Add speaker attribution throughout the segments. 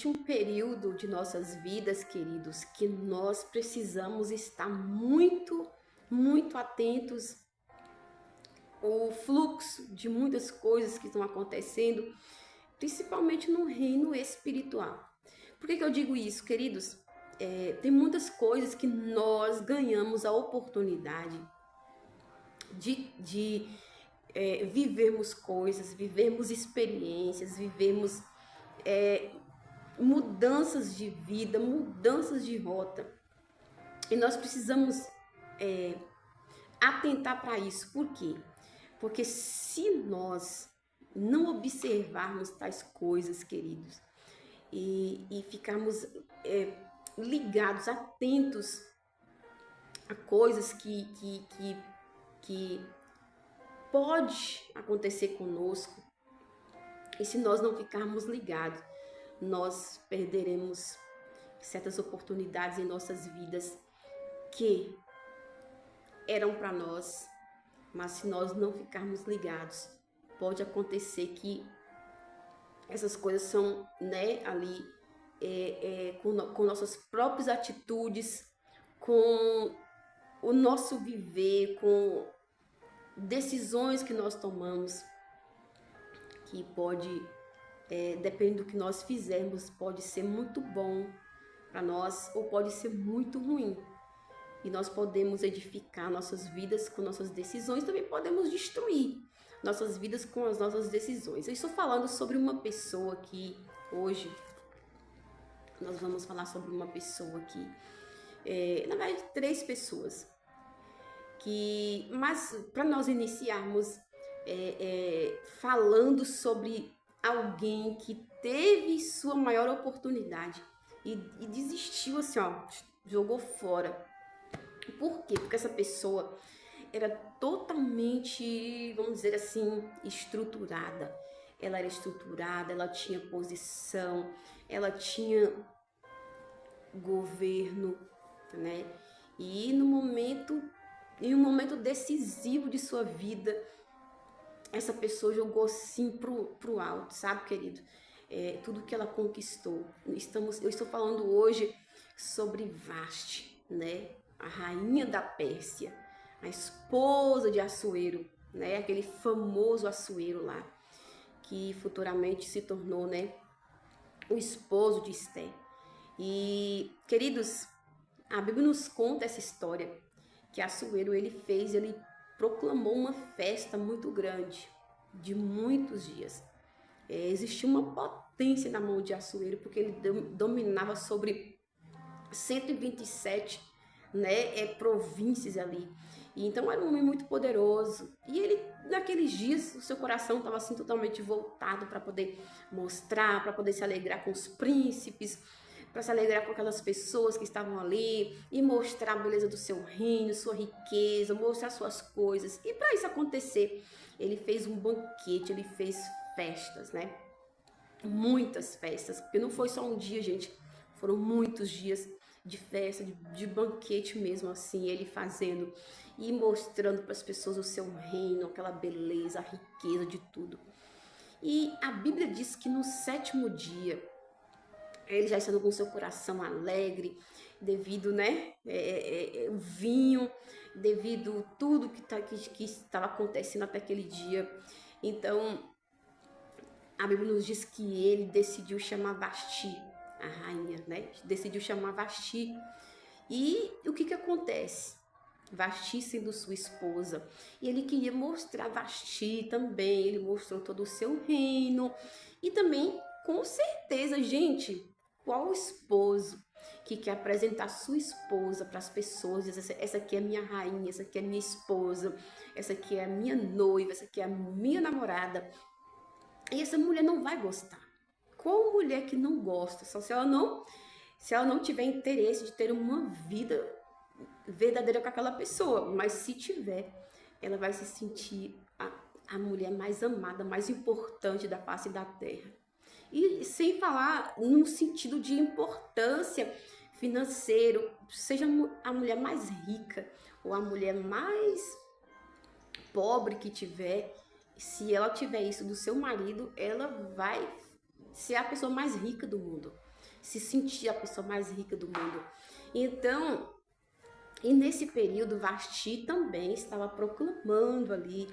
Speaker 1: existe um período de nossas vidas, queridos, que nós precisamos estar muito, muito atentos ao fluxo de muitas coisas que estão acontecendo, principalmente no reino espiritual. Por que eu digo isso, queridos? Tem muitas coisas que nós ganhamos a oportunidade de vivermos coisas, vivermos experiências, vivermos mudanças de vida, mudanças de rota. E nós precisamos atentar para isso. Por quê? Porque se nós não observarmos tais coisas, queridos, e ficarmos ligados, atentos a coisas que pode acontecer conosco, e se nós não ficarmos ligados, nós perderemos certas oportunidades em nossas vidas que eram para nós, mas se nós não ficarmos ligados, pode acontecer que essas coisas são, ali com nossas próprias atitudes, com o nosso viver, com decisões que nós tomamos, que pode, dependendo do que nós fizermos, pode ser muito bom para nós ou pode ser muito ruim. E nós podemos edificar nossas vidas com nossas decisões, também podemos destruir nossas vidas com as nossas decisões. Eu estou falando sobre uma pessoa que hoje nós vamos falar sobre uma pessoa que, na verdade, 3 pessoas. Mas para nós iniciarmos falando sobre alguém que teve sua maior oportunidade e desistiu assim, jogou fora. Por quê? Porque essa pessoa era totalmente, vamos dizer assim, estruturada. Ela era estruturada, ela tinha posição, ela tinha governo, né? E em um momento decisivo de sua vida, essa pessoa jogou assim pro alto, sabe, querido? Tudo que ela conquistou. Eu estou falando hoje sobre Vasti, né? A rainha da Pérsia, a esposa de Assuero, né? Aquele famoso Assuero lá, que futuramente se tornou, né, o esposo de Esté. E, queridos, a Bíblia nos conta essa história, que Assuero ele proclamou uma festa muito grande, de muitos dias. Existia uma potência na mão de Assuero, porque ele dominava sobre 127, províncias ali. E então era um homem muito poderoso. E ele, naqueles dias, o seu coração estava assim totalmente voltado para poder mostrar, para poder se alegrar com os príncipes, para se alegrar com aquelas pessoas que estavam ali e mostrar a beleza do seu reino, sua riqueza, mostrar suas coisas. E para isso acontecer, ele fez um banquete, ele fez festas, né? Muitas festas, porque não foi só um dia, gente, foram muitos dias de festa, de banquete mesmo assim, ele fazendo e mostrando para as pessoas o seu reino, aquela beleza, a riqueza de tudo. E a Bíblia diz que no 7º dia, ele já estando com seu coração alegre, devido, o vinho, devido tudo que estava acontecendo até aquele dia. Então, a Bíblia nos diz que ele decidiu chamar Vasti, a rainha, né? Decidiu chamar Vasti. E o que acontece? Vasti sendo sua esposa. E ele queria mostrar Vasti também. Ele mostrou todo o seu reino. E também, com certeza, gente, qual esposo que quer apresentar sua esposa para as pessoas? Diz, essa aqui é minha rainha, essa aqui é minha esposa, essa aqui é a minha noiva, essa aqui é a minha namorada. E essa mulher não vai gostar. Qual mulher que não gosta? Só se ela não tiver interesse de ter uma vida verdadeira com aquela pessoa. Mas se tiver, ela vai se sentir a mulher mais amada, mais importante da face da terra. E sem falar no sentido de importância financeiro, seja a mulher mais rica ou a mulher mais pobre que tiver, se ela tiver isso do seu marido, ela vai ser a pessoa mais rica do mundo. se sentir a pessoa mais rica do mundo. Então, e nesse período, Vasti também estava proclamando ali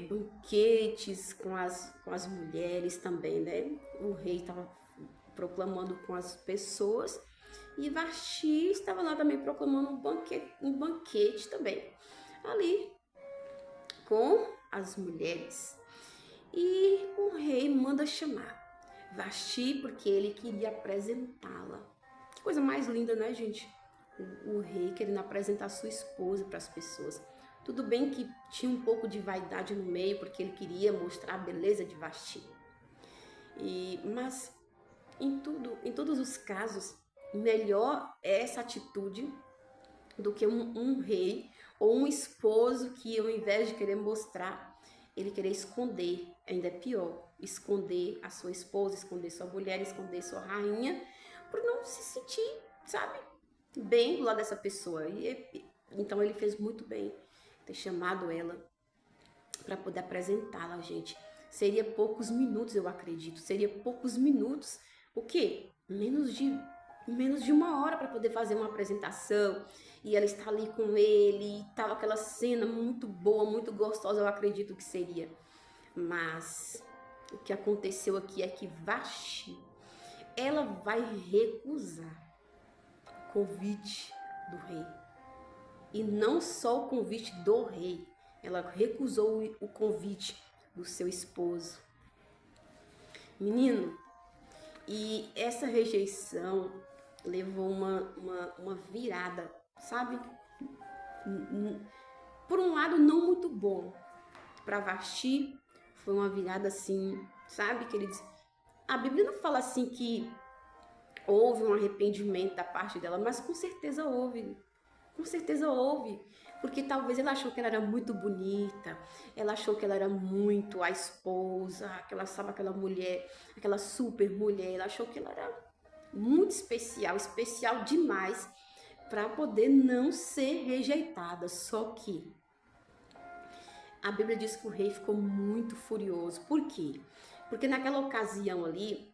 Speaker 1: banquetes com as mulheres também, né? O rei estava proclamando com as pessoas e Vasti estava lá também proclamando um banquete também, ali com as mulheres. E o rei manda chamar Vasti porque ele queria apresentá-la. Que coisa mais linda, né, gente? O rei querendo apresentar sua esposa para as pessoas. Tudo bem que tinha um pouco de vaidade no meio, porque ele queria mostrar a beleza de Vasti. Mas em todos os casos, melhor é essa atitude do que um rei ou um esposo que, ao invés de querer mostrar, ele querer esconder. Ainda é pior, esconder a sua esposa, esconder sua mulher, esconder sua rainha, por não se sentir, sabe, bem do lado dessa pessoa. Então ele fez muito bem ter chamado ela para poder apresentá-la, gente. Seria poucos minutos, eu acredito. Seria poucos minutos. O quê? Menos de uma hora para poder fazer uma apresentação. E ela está ali com ele. E tava aquela cena muito boa, muito gostosa, eu acredito que seria. Mas o que aconteceu aqui é que Vasti, ela vai recusar o convite do rei. E não só o convite do rei, ela recusou o convite do seu esposo. Menino, e essa rejeição levou uma virada, sabe? Por um lado, não muito bom. Para Vasti, foi uma virada assim, sabe? A Bíblia não fala assim que houve um arrependimento da parte dela, mas com certeza houve. Com certeza houve, porque talvez ela achou que ela era muito bonita, ela achou que ela era muito a esposa, aquela mulher, aquela super mulher, ela achou que ela era muito especial, especial demais para poder não ser rejeitada. Só que a Bíblia diz que o rei ficou muito furioso. Por quê? Porque naquela ocasião ali,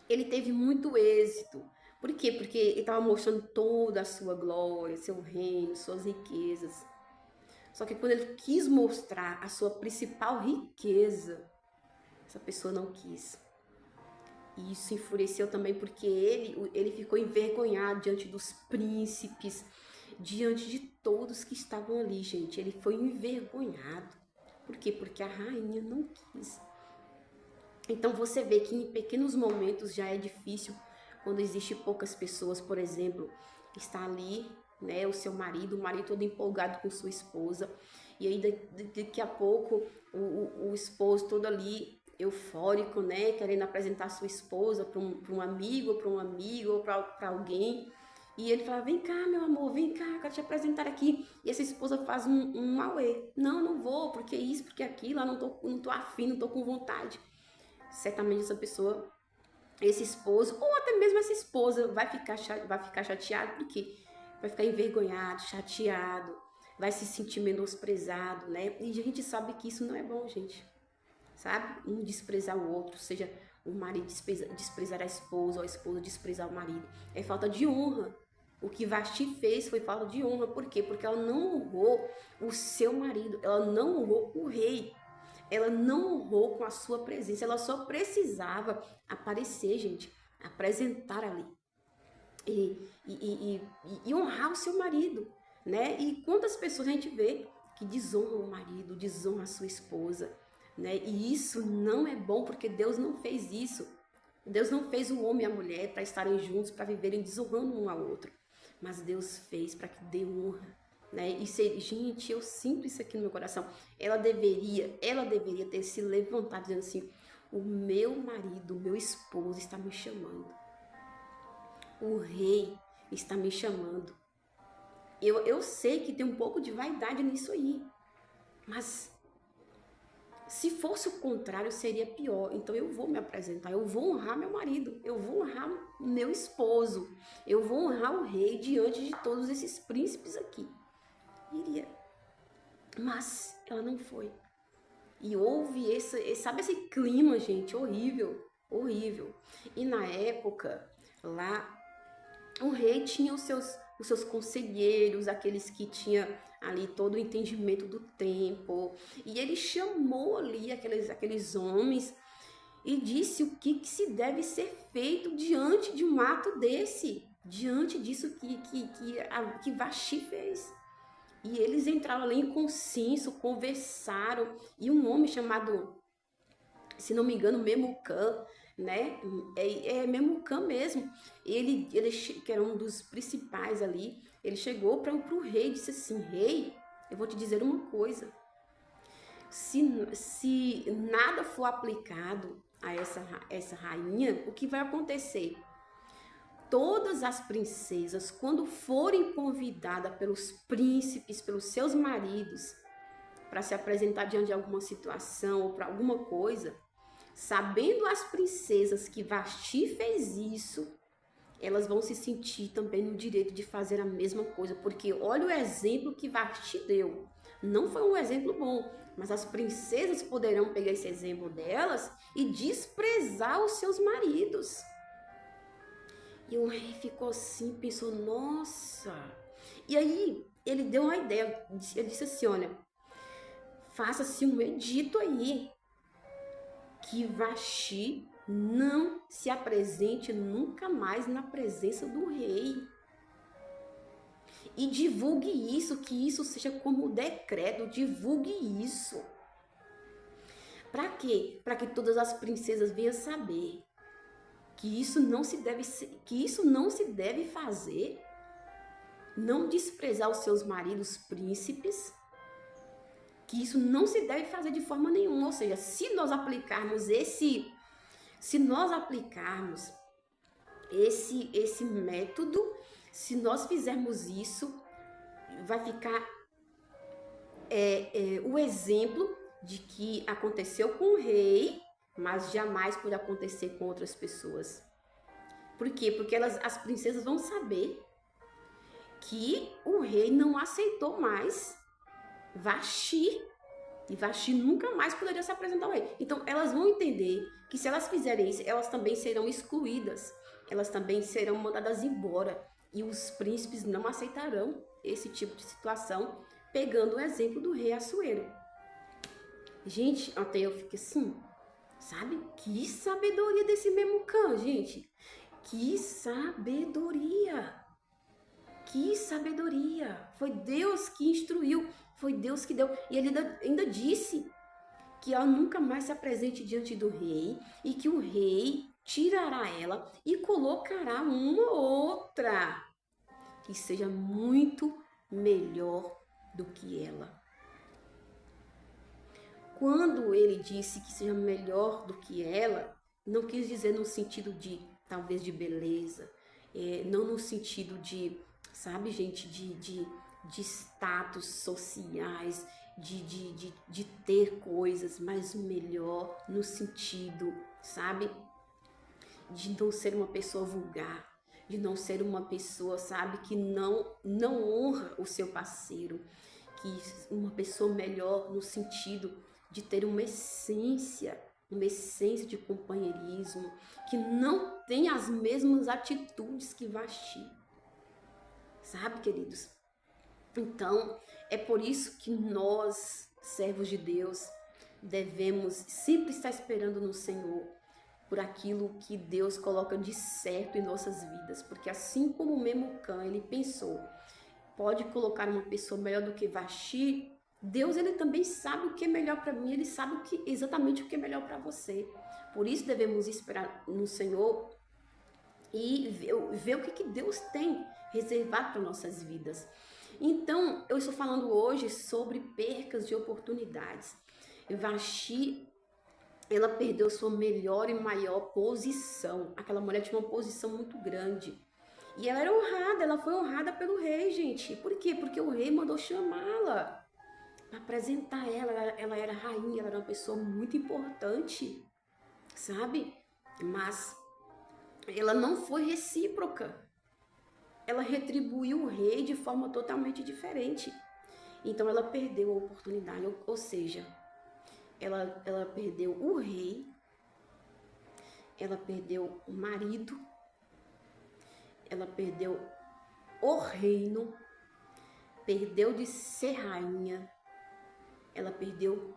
Speaker 1: ele teve muito êxito. Por quê? Porque ele estava mostrando toda a sua glória, seu reino, suas riquezas. Só que quando ele quis mostrar a sua principal riqueza, essa pessoa não quis. E isso enfureceu também porque ele ficou envergonhado diante dos príncipes, diante de todos que estavam ali, gente. Ele foi envergonhado. Por quê? Porque a rainha não quis. Então você vê que em pequenos momentos já é difícil. Quando existe poucas pessoas, por exemplo, está ali, né, o marido todo empolgado com sua esposa, e aí daqui a pouco o esposo todo ali eufórico, né, querendo apresentar sua esposa para um amigo, ou para alguém, e ele fala: vem cá, meu amor, vem cá, quero te apresentar aqui. E essa esposa faz um auê: não vou, porque isso, porque aquilo, eu não tô afim, não tô com vontade. Certamente essa pessoa, esse esposo, ou até mesmo essa esposa, vai ficar chateado, porque vai ficar envergonhado, chateado, vai se sentir menosprezado, né? E a gente sabe que isso não é bom, gente. Sabe? Um desprezar o outro, seja o marido desprezar a esposa, ou a esposa desprezar o marido. É falta de honra. O que Vasti fez foi falta de honra. Por quê? Porque ela não honrou o seu marido, ela não honrou o rei. Ela não honrou com a sua presença, ela só precisava aparecer, gente, apresentar ali e honrar o seu marido, né? E quantas pessoas a gente vê que desonram o marido, desonram a sua esposa, né? E isso não é bom, porque Deus não fez isso. Deus não fez o homem e a mulher para estarem juntos, para viverem desonrando um ao outro, mas Deus fez para que dê honra. Né? E gente, eu sinto isso aqui no meu coração. Ela deveria ter se levantado dizendo assim: o meu marido, o meu esposo está me chamando. O rei está me chamando. Eu sei que tem um pouco de vaidade nisso aí, mas se fosse o contrário, seria pior. Então eu vou me apresentar, eu vou honrar meu marido, eu vou honrar meu esposo, eu vou honrar o rei diante de todos esses príncipes aqui. Iria. Mas ela não foi. E houve sabe esse clima, gente, horrível, horrível. E na época, lá, o rei tinha os seus conselheiros, aqueles que tinham ali todo o entendimento do tempo. E ele chamou ali aqueles homens e disse o que se deve ser feito diante de um ato desse, diante disso que Vasti fez. E eles entraram ali em consenso, conversaram, e um homem chamado, se não me engano, Memucã, né? É Memucã mesmo. Ele, que era um dos principais ali, ele chegou para o rei e disse assim: Rei, eu vou te dizer uma coisa. Se nada for aplicado a essa rainha, o que vai acontecer? Todas as princesas, quando forem convidadas pelos príncipes, pelos seus maridos, para se apresentar diante de alguma situação ou para alguma coisa, sabendo as princesas que Vasti fez isso, elas vão se sentir também no direito de fazer a mesma coisa, porque olha o exemplo que Vasti deu. Não foi um exemplo bom, mas as princesas poderão pegar esse exemplo delas e desprezar os seus maridos. E o rei ficou assim, pensou, nossa. E aí ele deu uma ideia, ele disse assim, olha, faça-se um edito aí, que Vasti não se apresente nunca mais na presença do rei. E divulgue isso, que isso seja como decreto, divulgue isso. Para quê? Para que todas as princesas venham saber que isso não se deve fazer. Não desprezar os seus maridos príncipes, que isso não se deve fazer de forma nenhuma. Ou seja, se nós aplicarmos esse método, se nós fizermos isso, vai ficar o exemplo de que aconteceu com o rei, mas jamais pode acontecer com outras pessoas. Por quê? Porque as princesas vão saber que o rei não aceitou mais Vasti, e Vasti nunca mais poderia se apresentar ao rei. Então elas vão entender que se elas fizerem isso, elas também serão excluídas, elas também serão mandadas embora, e os príncipes não aceitarão esse tipo de situação, pegando o exemplo do rei Assuero. Gente, até eu fiquei assim, sabe? Que sabedoria desse Memucã, gente. Que sabedoria. Que sabedoria. Foi Deus que instruiu, foi Deus que deu. E ele ainda disse que ela nunca mais se apresente diante do rei e que o rei tirará ela e colocará uma outra que seja muito melhor do que ela. Quando ele disse que seja melhor do que ela, não quis dizer no sentido de, talvez, de beleza, não no sentido de, sabe, gente, de status sociais, de ter coisas, mas melhor no sentido, sabe, de não ser uma pessoa vulgar, de não ser uma pessoa, sabe, que não honra o seu parceiro, que uma pessoa melhor no sentido de ter uma essência de companheirismo, que não tem as mesmas atitudes que Vasti. Sabe, queridos? Então, é por isso que nós, servos de Deus, devemos sempre estar esperando no Senhor por aquilo que Deus coloca de certo em nossas vidas, porque assim como o Memucã, ele pensou, pode colocar uma pessoa melhor do que Vasti, Deus, ele também sabe o que é melhor para mim, ele sabe exatamente o que é melhor para você. Por isso devemos esperar no Senhor e ver o que Deus tem reservado para nossas vidas. Então, eu estou falando hoje sobre percas de oportunidades. Vasti, ela perdeu sua melhor e maior posição. Aquela mulher tinha uma posição muito grande. E ela era honrada, ela foi honrada pelo rei, gente. Por quê? Porque o rei mandou chamá-la, apresentar ela era rainha, ela era uma pessoa muito importante, sabe? Mas ela não foi recíproca. Ela retribuiu o rei de forma totalmente diferente. Então ela perdeu a oportunidade, ou seja, ela perdeu o rei ela perdeu o marido, ela perdeu o reino, perdeu de ser rainha, ela perdeu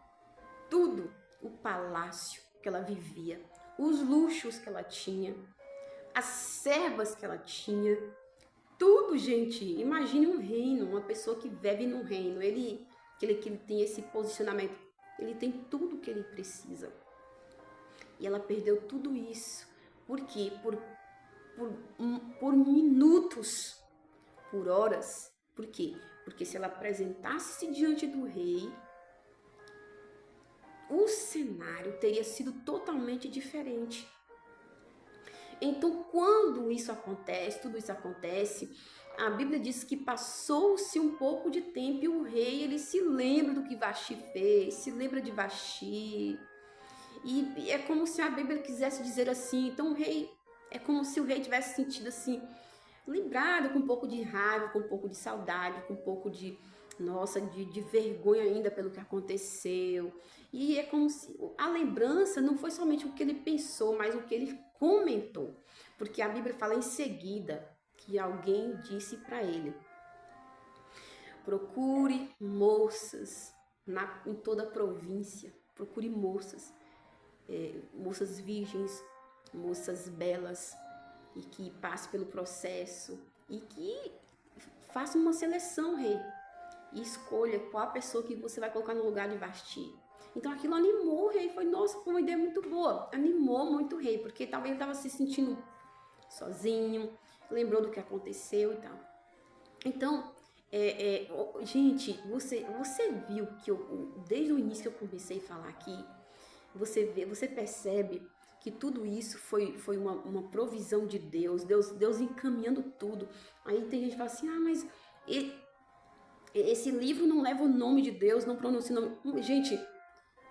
Speaker 1: tudo, o palácio que ela vivia, os luxos que ela tinha, as servas que ela tinha, tudo, gente. Imagine um reino, uma pessoa que vive num reino, que ele tem esse posicionamento, ele tem tudo que ele precisa. E ela perdeu tudo isso. Por quê? Por minutos, por horas. Por quê? Porque se ela apresentasse-se diante do rei, o cenário teria sido totalmente diferente. Então, quando isso acontece, tudo isso acontece, a Bíblia diz que passou-se um pouco de tempo e o rei, ele se lembra do que Vaxi fez, se lembra de Vaxi. E é como se a Bíblia quisesse dizer assim, então o rei, é como se o rei tivesse sentido assim, lembrado com um pouco de raiva, com um pouco de saudade, com um pouco de, nossa, de vergonha ainda pelo que aconteceu. E é como se a lembrança não foi somente o que ele pensou, mas o que ele comentou. Porque a Bíblia fala em seguida que alguém disse para ele: procure moças em toda a província, procure moças, moças virgens, moças belas, e que passe pelo processo e que faça uma seleção, rei, e escolha qual a pessoa que você vai colocar no lugar de Vasti. Então aquilo animou o rei, foi, nossa, foi uma ideia muito boa, animou muito o rei, porque talvez ele estava se sentindo sozinho, lembrou do que aconteceu e tal. Então, gente, você viu que desde o início que eu comecei a falar aqui, você percebe que tudo isso foi uma provisão de Deus encaminhando tudo. Aí tem gente que fala assim, mas esse livro não leva o nome de Deus, não pronuncia o nome. Gente,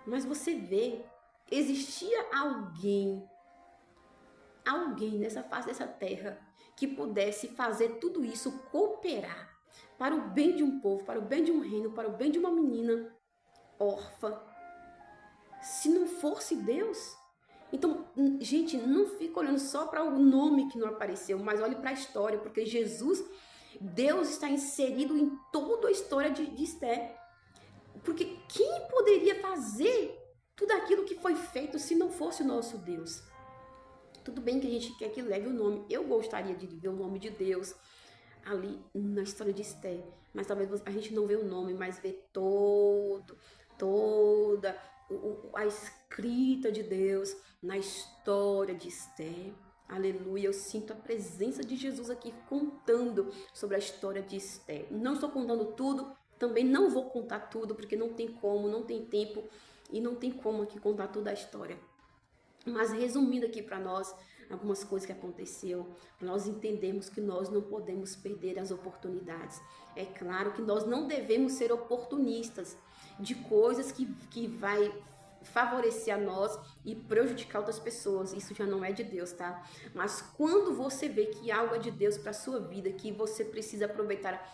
Speaker 1: mas você vê, existia alguém nessa face dessa terra que pudesse fazer tudo isso cooperar para o bem de um povo, para o bem de um reino, para o bem de uma menina órfã, se não fosse Deus? Então, gente, não fica olhando só para o nome que não apareceu, mas olhe para a história, porque Jesus, Deus está inserido em toda a história de Esther. Porque quem poderia fazer tudo aquilo que foi feito se não fosse o nosso Deus? Tudo bem que a gente quer que leve o nome. Eu gostaria de ver o nome de Deus ali na história de Esther, mas talvez a gente não vê o nome, mas vê toda a escrita de Deus na história de Esther. Aleluia, eu sinto a presença de Jesus aqui contando sobre a história de Esther. Não estou contando tudo, também não vou contar tudo, porque não tem como, não tem tempo e não tem como aqui contar toda a história. Mas resumindo aqui para nós algumas coisas que aconteceu, para nós entendermos que nós não podemos perder as oportunidades. É claro que nós não devemos ser oportunistas de coisas que vai favorecer a nós e prejudicar outras pessoas. Isso já não é de Deus, tá? Mas quando você vê que algo é de Deus para sua vida, que você precisa aproveitar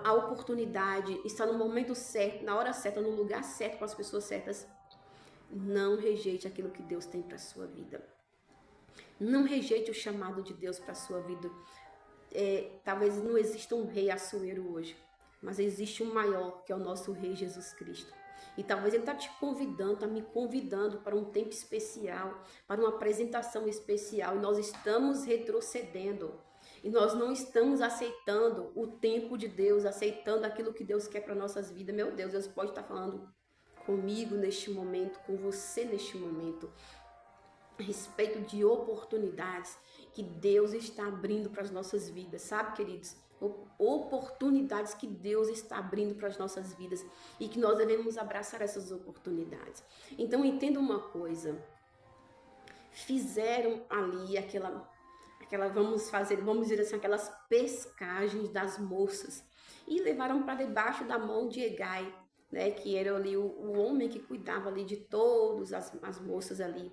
Speaker 1: a oportunidade, estar no momento certo, na hora certa, no lugar certo, com as pessoas certas, não rejeite aquilo que Deus tem para sua vida. Não rejeite o chamado de Deus para sua vida. Talvez não exista um rei Assuero hoje, mas existe um maior, que é o nosso rei Jesus Cristo. E talvez ele está te convidando, está me convidando para um tempo especial, para uma apresentação especial. E nós estamos retrocedendo. E nós não estamos aceitando o tempo de Deus, aceitando aquilo que Deus quer para nossas vidas. Meu Deus pode estar falando comigo neste momento, com você neste momento, a respeito de oportunidades que Deus está abrindo para as nossas vidas, sabe, queridos? Oportunidades que Deus está abrindo para as nossas vidas e que nós devemos abraçar essas oportunidades. Então, entenda uma coisa, fizeram ali vamos dizer assim, aquelas pescagens das moças e levaram para debaixo da mão de Hegai, né, que era ali o homem que cuidava ali de todas as moças ali.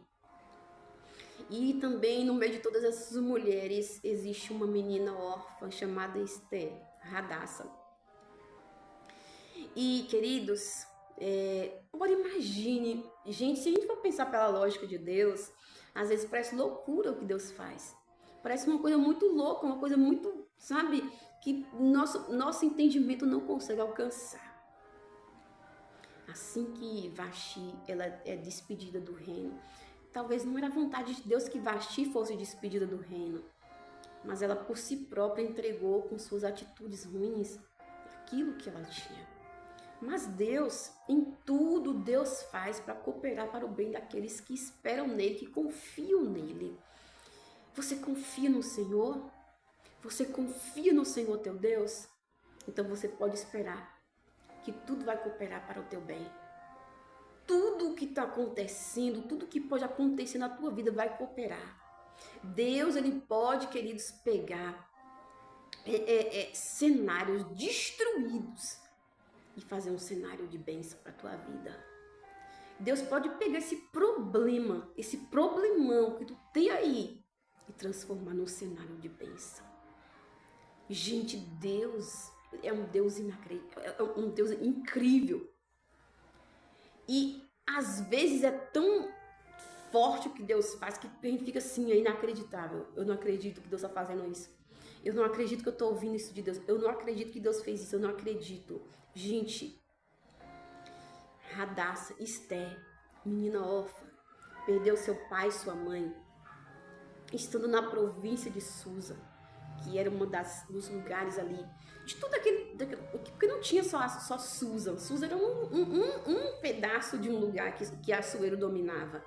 Speaker 1: E também no meio de todas essas mulheres existe uma menina órfã chamada Esther, Radassa. E, queridos, agora imagine, gente, se a gente for pensar pela lógica de Deus, Às vezes parece loucura o que Deus faz. Parece uma coisa muito louca, uma coisa muito, sabe, que nosso entendimento não consegue alcançar. Assim que Vasti ela é despedida do reino, talvez não era vontade de Deus que Vasti fosse despedida do reino, mas ela por si própria entregou com suas atitudes ruins aquilo que ela tinha. Mas Deus, em tudo Deus faz para cooperar para o bem daqueles que esperam nele, que confiam nele. Você confia no Senhor? Você confia no Senhor teu Deus? Então você pode esperar que tudo vai cooperar para o teu bem. Tudo o que está acontecendo, tudo que pode acontecer na tua vida vai cooperar. Deus, ele pode, queridos, pegar cenários destruídos e fazer um cenário de bênção para a tua vida. Deus pode pegar esse problema, esse problemão que tu tem aí e transformar num cenário de bênção. Gente, Deus é um Deus inacreditável, é um Deus incrível. E às vezes é tão forte o que Deus faz que a gente fica assim, é inacreditável. Eu não acredito que Deus está fazendo isso. Eu não acredito que eu estou ouvindo isso de Deus. Eu não acredito que Deus fez isso. Eu não acredito. Gente, Radassa, Esther, menina órfã, perdeu seu pai e sua mãe, estando na província de Susa, que era dos lugares ali, de tudo aquele, porque não tinha só Susa. Susa era um pedaço de um lugar que Assuero dominava.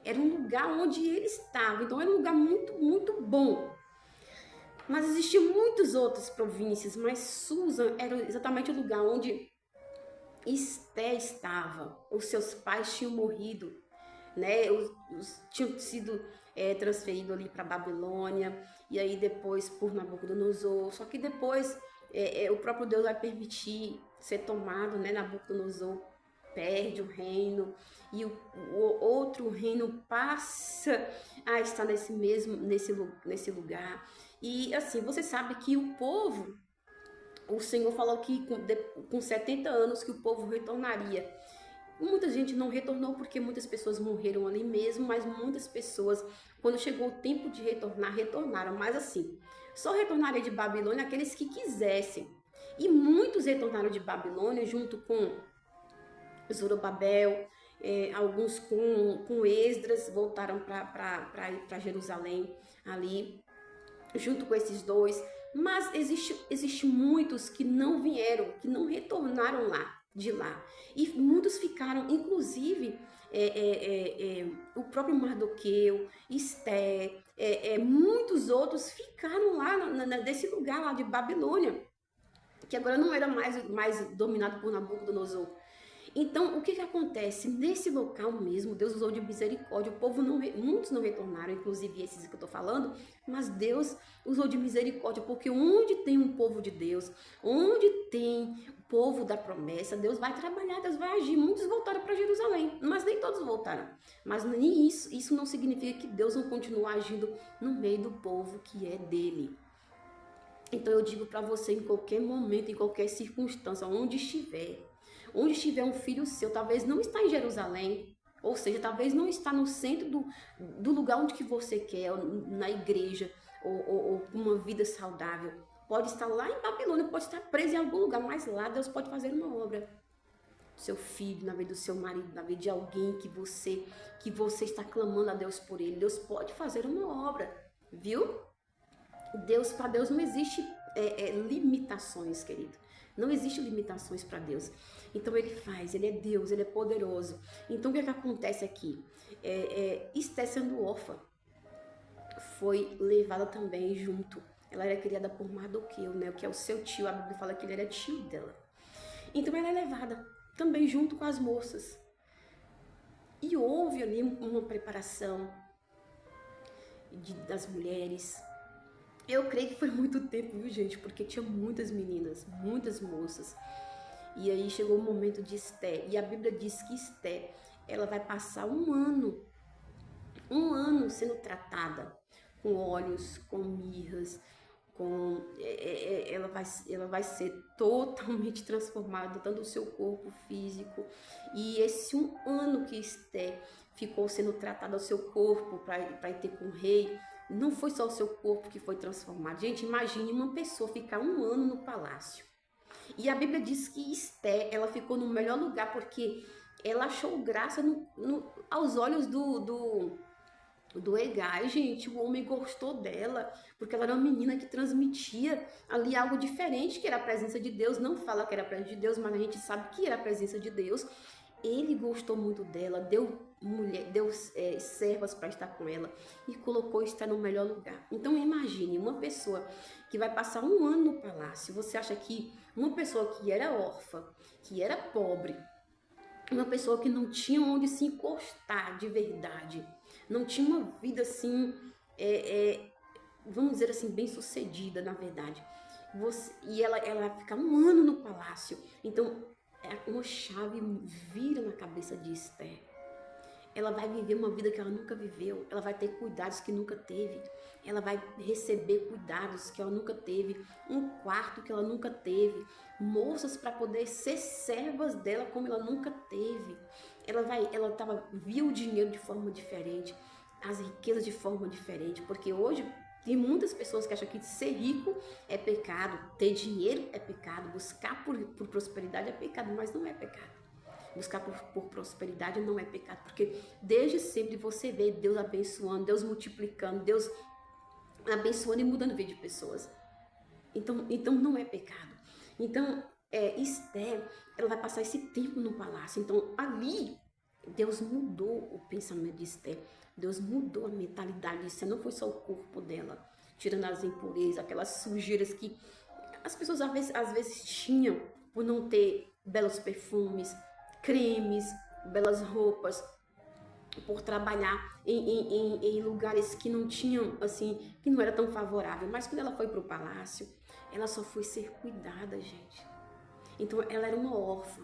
Speaker 1: Era um lugar onde ele estava, então era um lugar muito, muito bom. Mas existiam muitas outras províncias, mas Susa era exatamente o lugar onde Esté estava. Os seus pais tinham morrido, né? Tinham sido transferidos ali para Babilônia, e aí depois por Nabucodonosor. Só que depois o próprio Deus vai permitir ser tomado, né? Nabucodonosor perde o reino e o outro reino passa a estar nesse lugar. E assim, você sabe que o povo, o Senhor falou que com 70 anos que o povo retornaria. Muita gente não retornou porque muitas pessoas morreram ali mesmo, mas muitas pessoas, quando chegou o tempo de retornar, retornaram. Mas assim, só retornaria de Babilônia aqueles que quisessem. E muitos retornaram de Babilônia junto com Zorobabel, alguns com Esdras voltaram para ir para Jerusalém ali, junto com esses dois. Mas existe muitos que não vieram, que não retornaram de lá. E muitos ficaram, inclusive o próprio Mardoqueu, Esté, muitos outros ficaram lá nesse lugar lá de Babilônia, que agora não era mais dominado por Nabucodonosor. Então, o que acontece? Nesse local mesmo, Deus usou de misericórdia. O povo muitos não retornaram, inclusive esses que eu estou falando, mas Deus usou de misericórdia, porque onde tem um povo de Deus, onde tem o povo da promessa, Deus vai trabalhar, Deus vai agir. Muitos voltaram para Jerusalém, mas nem todos voltaram. Mas nem isso não significa que Deus não continua agindo no meio do povo que é dele. Então eu digo para você, em qualquer momento, em qualquer circunstância, onde estiver um filho seu, talvez não está em Jerusalém, ou seja, talvez não está no centro do lugar onde que você quer, na igreja, ou uma vida saudável. Pode estar lá em Babilônia, pode estar preso em algum lugar, mas lá Deus pode fazer uma obra. Seu filho, na vida do seu marido, na vida de alguém que você está clamando a Deus por ele. Deus pode fazer uma obra, viu? Para Deus não existe limitações, querido. Não existe limitações para Deus. Então ele faz, ele é Deus, ele é poderoso. Então o que acontece aqui? Esté sendo órfã, foi levada também junto. Ela era criada por Mardoqueu, né? Que é o seu tio. A Bíblia fala que ele era tio dela. Então ela é levada também junto com as moças. E houve ali uma preparação das mulheres. Eu creio que foi muito tempo, viu, gente? Porque tinha muitas meninas, muitas moças. E aí chegou o momento de Esté. E a Bíblia diz que Esté, ela vai passar um ano sendo tratada com óleos, com mirras, ela vai ser totalmente transformada, tanto o seu corpo físico. E esse um ano que Esté ficou sendo tratada o seu corpo para ir ter com o rei. Não foi só o seu corpo que foi transformado. Gente, imagine uma pessoa ficar 1 ano no palácio. E a Bíblia diz que Esté, ela ficou no melhor lugar porque ela achou graça aos olhos do Hegai, gente. O homem gostou dela, porque ela era uma menina que transmitia ali algo diferente, que era a presença de Deus. Não fala que era a presença de Deus, mas a gente sabe que era a presença de Deus. Ele gostou muito dela, deu servas para estar com ela e colocou estar no melhor lugar. Então imagine uma pessoa que vai passar 1 ano no palácio. Você acha que uma pessoa que era órfã, que era pobre, uma pessoa que não tinha onde se encostar de verdade, não tinha uma vida assim, vamos dizer assim, bem sucedida, na verdade. E ela vai ficar 1 ano no palácio. Então, uma chave vira na cabeça de Esther. Ela vai viver uma vida que ela nunca viveu. Ela vai ter cuidados que nunca teve. Ela vai receber cuidados que ela nunca teve. Um quarto que ela nunca teve. Moças para poder ser servas dela como ela nunca teve. Ela viu o dinheiro de forma diferente. As riquezas de forma diferente. Porque hoje tem muitas pessoas que acham que ser rico é pecado. Ter dinheiro é pecado. Buscar por prosperidade é pecado. Mas não é pecado. Buscar por prosperidade não é pecado, porque desde sempre você vê Deus abençoando, Deus multiplicando, Deus abençoando e mudando a vida de pessoas. Então não é pecado. Então, Esther, ela vai passar esse tempo no palácio. Então, ali, Deus mudou o pensamento de Esther. Deus mudou a mentalidade de Esther. Não foi só o corpo dela, tirando as impurezas, aquelas sujeiras que as pessoas às vezes tinham por não ter belos perfumes, cremes, belas roupas, por trabalhar em lugares que não tinham, assim, que não era tão favorável. Mas quando ela foi para o palácio, ela só foi ser cuidada, gente. Então ela era uma órfã,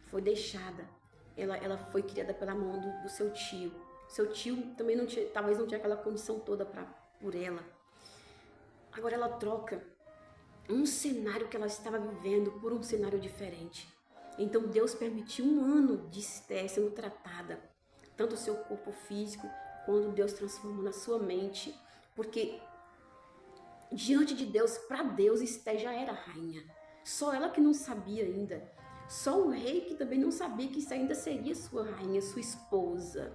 Speaker 1: foi deixada. Ela foi criada pela mão do seu tio. Seu tio também talvez não tinha aquela condição toda por ela. Agora ela troca um cenário que ela estava vivendo por um cenário diferente. Então Deus permitiu 1 ano de Esther sendo tratada, tanto o seu corpo físico, quanto Deus transformou na sua mente, porque diante de Deus, para Deus, Esther já era rainha. Só ela que não sabia ainda. Só o rei que também não sabia que isso ainda seria sua rainha, sua esposa.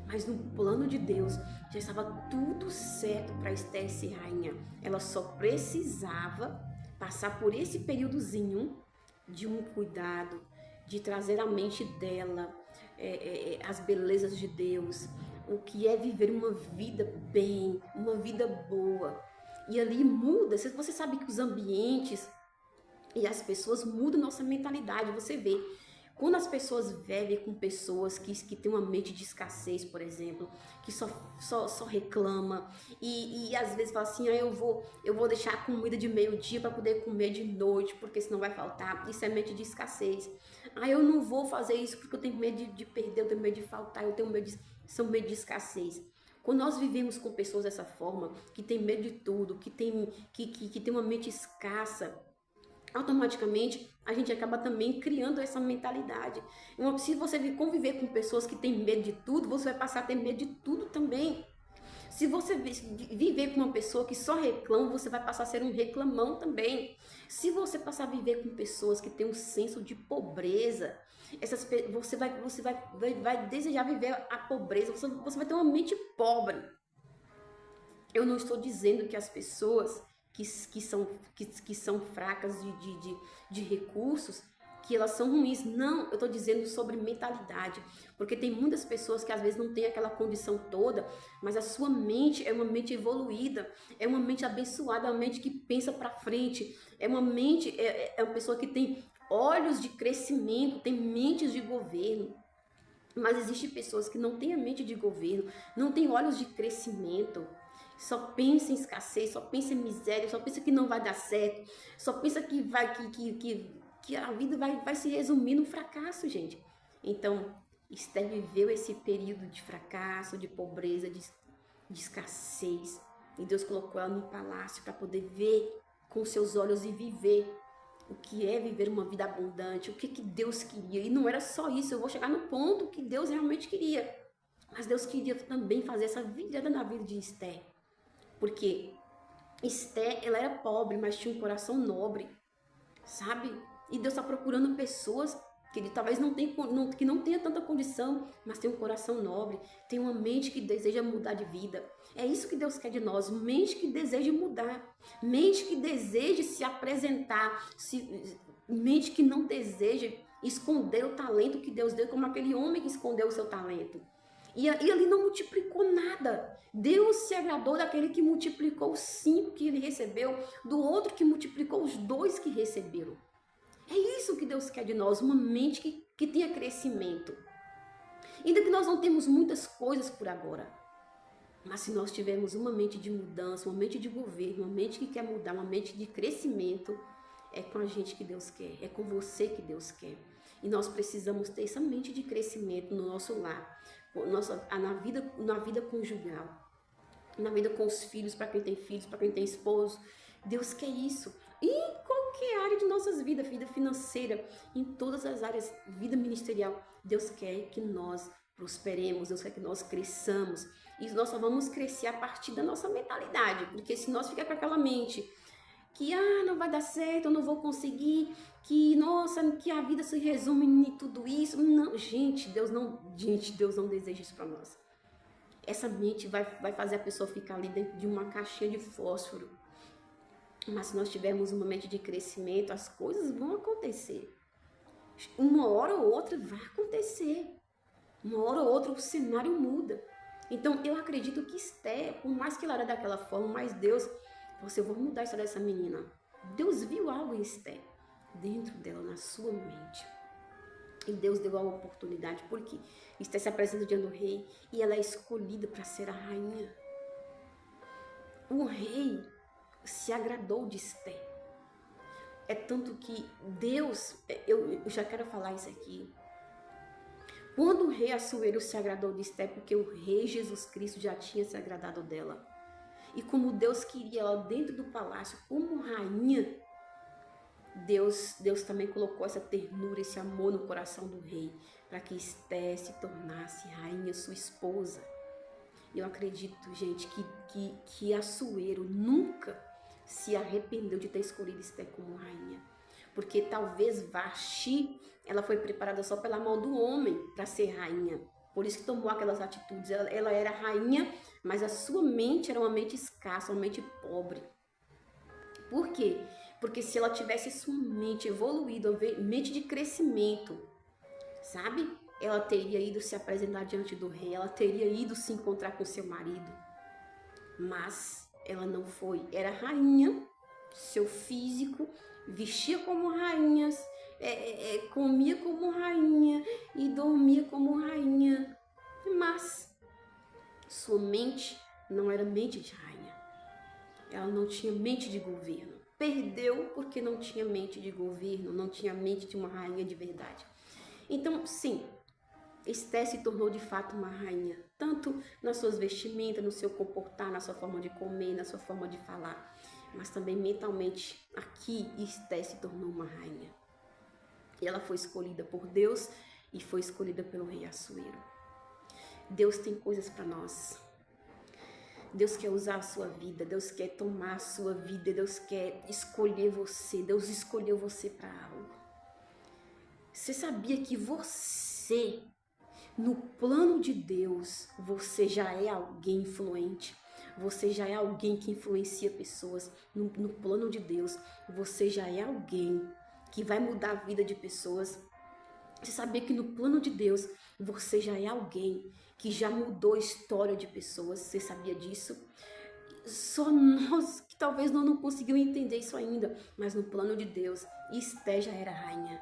Speaker 1: Mas no plano de Deus, já estava tudo certo para Esther ser rainha. Ela só precisava passar por esse períodozinho de um cuidado, de trazer à mente dela as belezas de Deus, o que é viver uma vida bem, uma vida boa. E ali muda, você sabe que os ambientes e as pessoas mudam nossa mentalidade, você vê. Quando as pessoas vivem com pessoas que têm uma mente de escassez, por exemplo, que só reclama e às vezes fala assim, eu vou deixar a comida de meio-dia para poder comer de noite, porque senão vai faltar. Isso é mente de escassez. Eu não vou fazer isso porque eu tenho medo de perder, eu tenho medo de faltar, eu tenho medo de escassez. Quando nós vivemos com pessoas dessa forma, que tem medo de tudo, que tem uma mente escassa, automaticamente a gente acaba também criando essa mentalidade. Se você conviver com pessoas que têm medo de tudo, você vai passar a ter medo de tudo também. Se você viver com uma pessoa que só reclama, você vai passar a ser um reclamão também. Se você passar a viver com pessoas que têm um senso de pobreza, você vai desejar viver a pobreza, você vai ter uma mente pobre. Eu não estou dizendo que as pessoas que são fracas de recursos, que elas são ruins. Não, eu estou dizendo sobre mentalidade. Porque tem muitas pessoas que às vezes não têm aquela condição toda, mas a sua mente é uma mente evoluída, é uma mente abençoada, é uma mente que pensa para frente, é uma pessoa que tem olhos de crescimento, tem mentes de governo. Mas existem pessoas que não têm a mente de governo, não têm olhos de crescimento, só pensa em escassez, só pensa em miséria, só pensa que não vai dar certo, só pensa que a vida vai se resumir no fracasso, gente. Então, Esther viveu esse período de fracasso, de pobreza, de escassez. E Deus colocou ela no palácio para poder ver com seus olhos e viver o que é viver uma vida abundante, o que Deus queria. E não era só isso, eu vou chegar no ponto que Deus realmente queria. Mas Deus queria também fazer essa virada na vida de Esther. Porque Esther, ela era pobre, mas tinha um coração nobre, sabe? E Deus está procurando pessoas que ele talvez que não tenha tanta condição, mas tem um coração nobre, tem uma mente que deseja mudar de vida. É isso que Deus quer de nós, mente que deseja mudar, mente que deseja se apresentar, mente que não deseja esconder o talento que Deus deu, como aquele homem que escondeu o seu talento. E ali não multiplicou nada. Deus se agradou daquele que multiplicou os 5 que ele recebeu, do outro que multiplicou os 2 que receberam. É isso que Deus quer de nós, uma mente que tenha crescimento. Ainda que nós não temos muitas coisas por agora, mas se nós tivermos uma mente de mudança, uma mente de governo, uma mente que quer mudar, uma mente de crescimento, é com a gente que Deus quer, é com você que Deus quer. E nós precisamos ter essa mente de crescimento no nosso lar, na vida conjugal, na vida com os filhos, para quem tem filhos, para quem tem esposo. Deus quer isso. E em qualquer área de nossas vidas, vida financeira, em todas as áreas, vida ministerial, Deus quer que nós prosperemos, Deus quer que nós cresçamos. E nós só vamos crescer a partir da nossa mentalidade, porque se nós ficar com aquela mente que não vai dar certo, eu não vou conseguir, que nossa, que a vida se resume em tudo isso. Não, gente, Deus não deseja isso para nós. Essa mente vai fazer a pessoa ficar ali dentro de uma caixinha de fósforo. Mas se nós tivermos uma mente de crescimento, as coisas vão acontecer. Uma hora ou outra vai acontecer. Uma hora ou outra o cenário muda. Então eu acredito que Esther, por mais que ela era daquela forma, mas Deus, eu vou mudar a história dessa menina. Deus viu algo em Esther, dentro dela, na sua mente. E Deus deu a oportunidade, porque Esther se apresenta diante do rei e ela é escolhida para ser a rainha. O rei se agradou de Esther. É tanto que Deus, eu já quero falar isso aqui. Quando o rei Assuero se agradou de Esther, porque o rei Jesus Cristo já tinha se agradado dela. E como Deus queria ela dentro do palácio como rainha, Deus também colocou essa ternura, esse amor no coração do rei, para que Esther se tornasse rainha, sua esposa. Eu acredito, gente, que Assuero nunca se arrependeu de ter escolhido Esther como rainha. Porque talvez Vasti, ela foi preparada só pela mão do homem para ser rainha. Por isso que tomou aquelas atitudes. Ela era rainha, mas a sua mente era uma mente escassa, uma mente pobre. Por quê? Porque se ela tivesse sua mente evoluída, mente de crescimento, sabe? Ela teria ido se apresentar diante do rei, ela teria ido se encontrar com seu marido. Mas ela não foi. Era rainha, seu físico, vestia como rainhas, comia como rainha e dormia como rainha. Mas sua mente não era mente de rainha. Ela não tinha mente de governo. Perdeu porque não tinha mente de governo, não tinha mente de uma rainha de verdade. Então, sim, Esther se tornou de fato uma rainha, tanto nas suas vestimentas, no seu comportar, na sua forma de comer, na sua forma de falar, mas também mentalmente. Aqui, Esther se tornou uma rainha. E ela foi escolhida por Deus e foi escolhida pelo rei Assuero. Deus tem coisas para nós. Deus quer usar a sua vida, Deus quer tomar a sua vida, Deus quer escolher você, Deus escolheu você para algo. Você sabia que você, no plano de Deus, você já é alguém influente? Você já é alguém que influencia pessoas. No plano de Deus, você já é alguém que vai mudar a vida de pessoas. Você sabia que no plano de Deus, você já é alguém que já mudou a história de pessoas? Você sabia disso? Só nós que talvez não conseguimos entender isso ainda. Mas no plano de Deus, Esther já era rainha.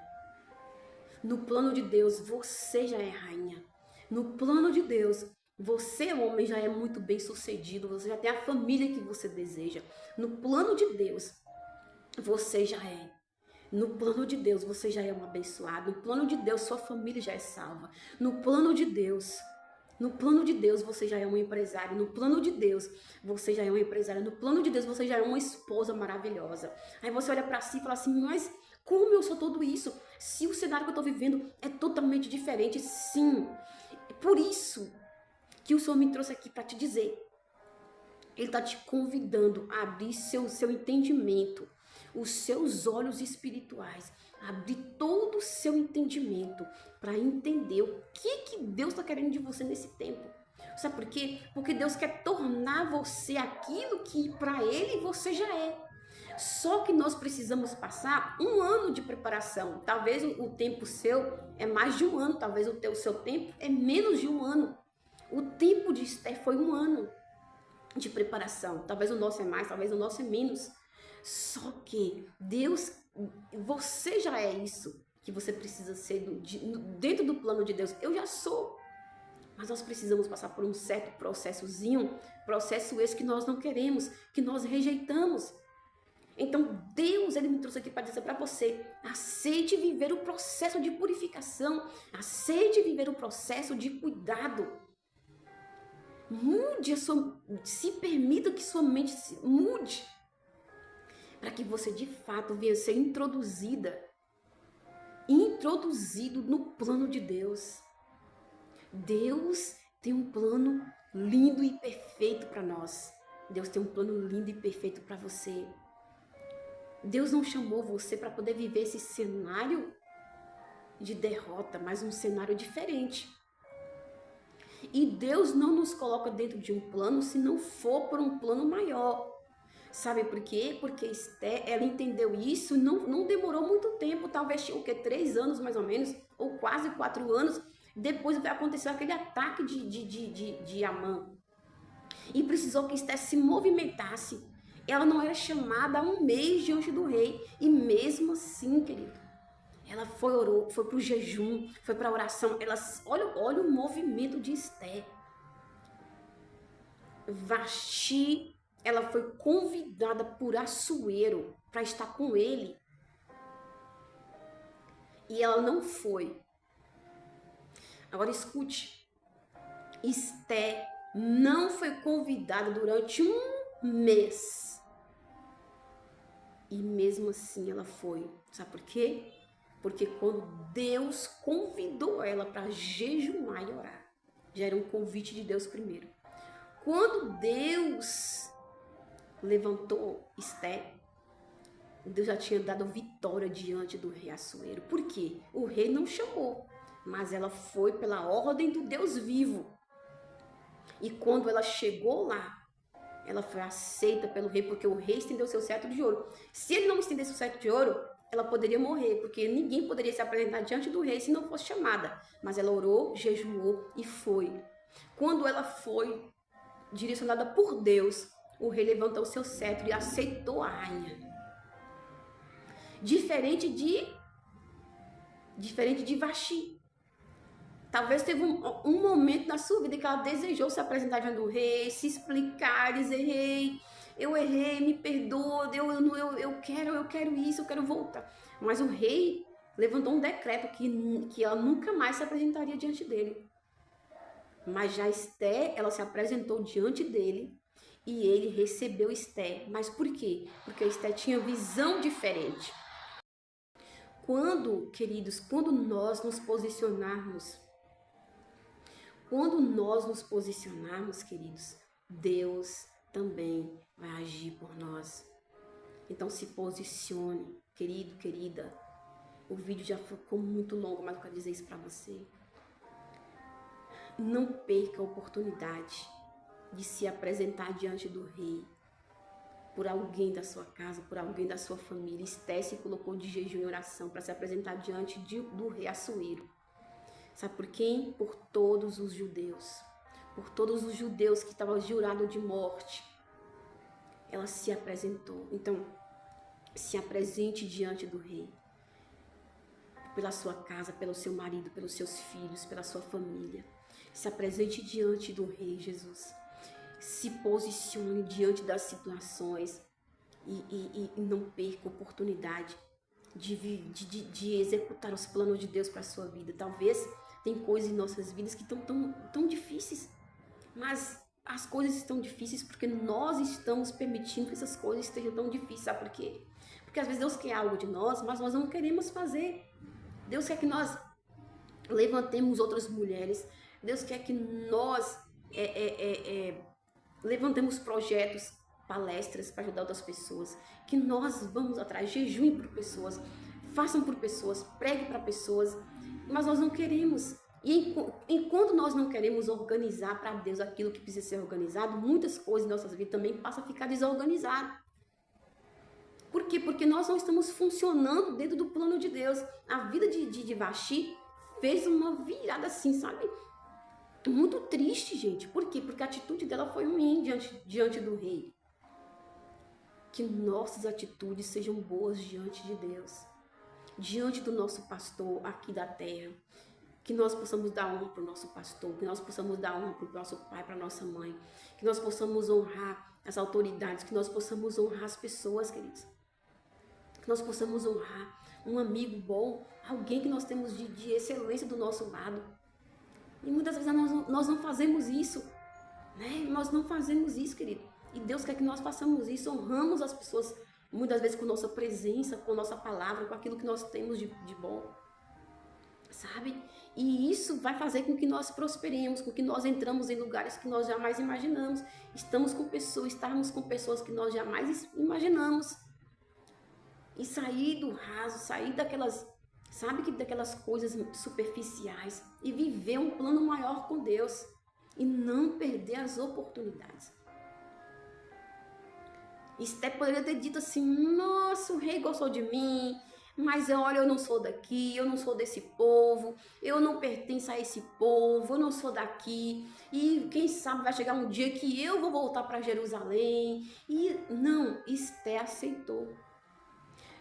Speaker 1: No plano de Deus, você já é rainha. No plano de Deus, você, homem, já é muito bem sucedido. Você já tem a família que você deseja. No plano de Deus, você já é. No plano de Deus, você já é um abençoado. No plano de Deus, sua família já é salva. No plano de Deus, você já é um empresário. No plano de Deus, você já é um empresário. No plano de Deus, você já é uma esposa maravilhosa. Aí você olha para si e fala assim, mas como eu sou tudo isso? Se o cenário que eu tô vivendo é totalmente diferente, sim. Por isso que o Senhor me trouxe aqui para te dizer. Ele está te convidando a abrir seu entendimento, os seus olhos espirituais, abrir todo o seu entendimento para entender o que Deus está querendo de você nesse tempo. Sabe por quê? Porque Deus quer tornar você aquilo que para Ele você já é. Só que nós precisamos passar um ano de preparação. Talvez o tempo seu é mais de um ano, talvez o seu tempo é menos de um ano. O tempo de Esther foi um ano de preparação. Talvez o nosso é mais, talvez o nosso é menos. Só que Deus, você já é isso que você precisa ser dentro do plano de Deus. Eu já sou. Mas nós precisamos passar por um certo processozinho, processo esse que nós não queremos, que nós rejeitamos. Então Deus, Ele me trouxe aqui para dizer para você, aceite viver o processo de purificação, aceite viver o processo de cuidado. Mude se permita que sua mente mude, para que você de fato venha ser introduzido no plano de Deus. Deus tem um plano lindo e perfeito para nós. Deus tem um plano lindo e perfeito para você. Deus não chamou você para poder viver esse cenário de derrota, mas um cenário diferente. E Deus não nos coloca dentro de um plano se não for por um plano maior. Sabe por quê? Porque Esther, ela entendeu isso, não demorou muito tempo, talvez tinha 3 anos mais ou menos, ou quase 4 anos. Depois vai acontecer aquele ataque de Amã. E precisou que Esther se movimentasse. Ela não era chamada há um mês diante do rei. E mesmo assim, querido, ela orou, foi para o jejum, foi para a oração. Olha o movimento de Esther. Vasti, ela foi convidada por Assuero para estar com ele. E ela não foi. Agora escute. Esther não foi convidada durante um mês. E mesmo assim ela foi. Sabe por quê? Porque quando Deus convidou ela para jejuar e orar, já era um convite de Deus primeiro. Quando Deus levantou Esther, Deus já tinha dado vitória diante do rei Assuero. Por quê? O rei não chamou, mas ela foi pela ordem do Deus vivo. E quando ela chegou lá, ela foi aceita pelo rei, porque o rei estendeu seu cetro de ouro. Se ele não estendesse o cetro de ouro, ela poderia morrer, porque ninguém poderia se apresentar diante do rei se não fosse chamada. Mas ela orou, jejuou e foi. Quando ela foi direcionada por Deus, o rei levantou o seu cetro e aceitou a rainha. Diferente de Vasti. Talvez teve um momento na sua vida que ela desejou se apresentar diante do rei, se explicar, dizer, rei, eu errei, me perdoa, eu quero isso, eu quero voltar. Mas o rei levantou um decreto que ela nunca mais se apresentaria diante dele. Mas já Esther, ela se apresentou diante dele e ele recebeu Esther. Mas por quê? Porque Esther tinha visão diferente. Queridos, quando nós nos posicionarmos, queridos, Deus também vai agir por nós. Então se posicione, querido, querida. O vídeo já ficou muito longo, mas eu quero dizer isso para você. Não perca a oportunidade de se apresentar diante do rei, por alguém da sua casa, por alguém da sua família. Esther se colocou de jejum e oração para se apresentar diante do rei Assuero. Sabe por quem? Por todos os judeus. Por todos os judeus que estavam jurados de morte. Ela se apresentou. Então, se apresente diante do rei. Pela sua casa, pelo seu marido, pelos seus filhos, pela sua família. Se apresente diante do rei Jesus. Se posicione diante das situações. E não perca a oportunidade de executar os planos de Deus para a sua vida. Talvez tem coisas em nossas vidas que estão tão difíceis, mas as coisas estão difíceis porque nós estamos permitindo que essas coisas estejam tão difíceis. Sabe por quê? Porque às vezes Deus quer algo de nós, mas nós não queremos fazer. Deus quer que nós levantemos outras mulheres. Deus quer que nós levantemos projetos, palestras para ajudar outras pessoas, que nós vamos atrás, jejum por pessoas, façam por pessoas, pregue para pessoas, mas nós não queremos. E enquanto nós não queremos organizar para Deus aquilo que precisa ser organizado, muitas coisas em nossas vidas também passam a ficar desorganizadas. Por quê? Porque nós não estamos funcionando dentro do plano de Deus. A vida de Vaxi fez uma virada assim, sabe? Muito triste, gente. Por quê? Porque a atitude dela foi ruim diante do rei. Que nossas atitudes sejam boas diante de Deus. Diante do nosso pastor aqui da terra. Que nós possamos dar honra para o nosso pastor, que nós possamos dar honra para o nosso pai, para a nossa mãe, que nós possamos honrar as autoridades, que nós possamos honrar as pessoas, queridos. Que nós possamos honrar um amigo bom, alguém que nós temos de excelência do nosso lado. E muitas vezes nós não fazemos isso, né? Nós não fazemos isso, querido. E Deus quer que nós façamos isso, honramos as pessoas, muitas vezes com nossa presença, com nossa palavra, com aquilo que nós temos de bom. Sabe? E isso vai fazer com que nós prosperemos, com que nós entramos em lugares que nós jamais imaginamos. Estarmos com pessoas que nós jamais imaginamos. E sair do raso, sair daquelas, sabe, daquelas coisas superficiais e viver um plano maior com Deus e não perder as oportunidades. Esther poderia ter dito assim: nossa, o rei gostou de mim, mas olha, eu não sou daqui, eu não sou desse povo, eu não pertenço a esse povo, eu não sou daqui, e quem sabe vai chegar um dia que eu vou voltar para Jerusalém. E não, Esther aceitou.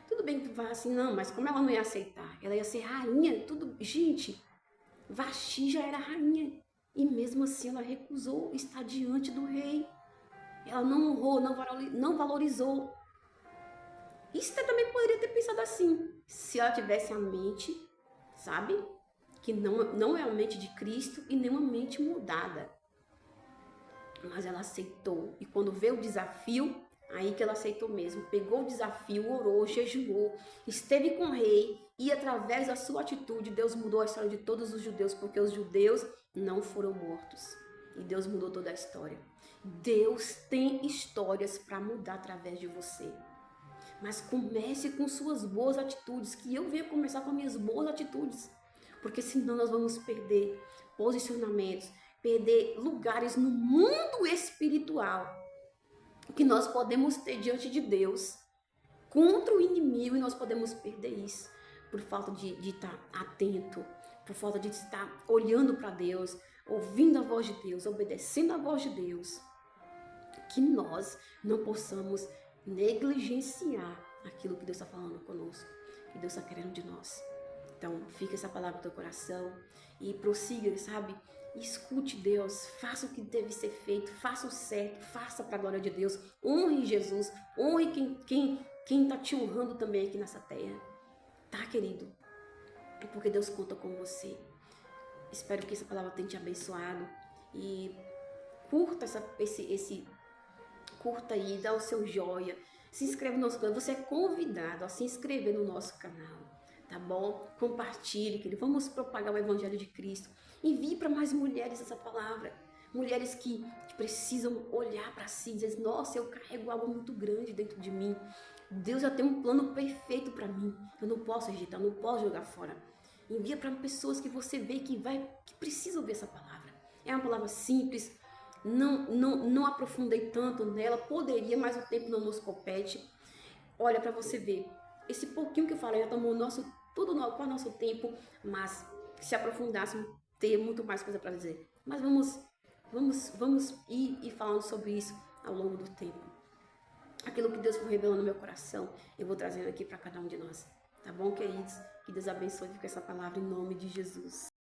Speaker 1: Tudo bem que tu vai assim, não, mas como ela não ia aceitar? Ela ia ser rainha, tudo. Gente, Vaxi já era rainha, e mesmo assim ela recusou estar diante do rei. Ela não honrou, não valorizou. Esther também poderia ter pensado assim, se ela tivesse a mente, sabe? Que não é a mente de Cristo e nem uma mente mudada. Mas ela aceitou. E quando veio o desafio, aí que ela aceitou mesmo. Pegou o desafio, orou, jejuou, esteve com o rei. E através da sua atitude, Deus mudou a história de todos os judeus, porque os judeus não foram mortos. E Deus mudou toda a história. Deus tem histórias para mudar através de você. Mas comece com suas boas atitudes, que eu venha começar com minhas boas atitudes. Porque senão nós vamos perder posicionamentos, perder lugares no mundo espiritual que nós podemos ter diante de Deus contra o inimigo, e nós podemos perder isso por falta de estar atento, por falta de estar olhando para Deus, ouvindo a voz de Deus, obedecendo a voz de Deus. Que nós não possamos negligenciar aquilo que Deus está falando conosco, que Deus está querendo de nós. Então, fica essa palavra no teu coração e prossiga, sabe? Escute Deus, faça o que deve ser feito, faça o certo, faça para a glória de Deus, honre Jesus, honre quem está te honrando também aqui nessa terra, tá, querido? Porque Deus conta com você. Espero que essa palavra tenha te abençoado e curta curta aí, dá o seu joia, se inscreve no nosso canal, você é convidado a se inscrever no nosso canal, tá bom? Compartilhe, querido, vamos propagar o Evangelho de Cristo, envie para mais mulheres essa palavra, mulheres que precisam olhar para si e dizer: nossa, eu carrego algo muito grande dentro de mim, Deus já tem um plano perfeito para mim, eu não posso rejeitar, eu não posso jogar fora. Envia para pessoas que você vê que precisam ver essa palavra. É uma palavra simples, não aprofundei tanto nela, poderia, mas o tempo não nos compete. Olha, para você ver, esse pouquinho que eu falei já tomou com o nosso tempo, mas se aprofundássemos, teria muito mais coisa para dizer. Mas vamos ir falando sobre isso ao longo do tempo. Aquilo que Deus for revelando no meu coração, eu vou trazendo aqui para cada um de nós. Tá bom, queridos? Que Deus abençoe com essa palavra em nome de Jesus.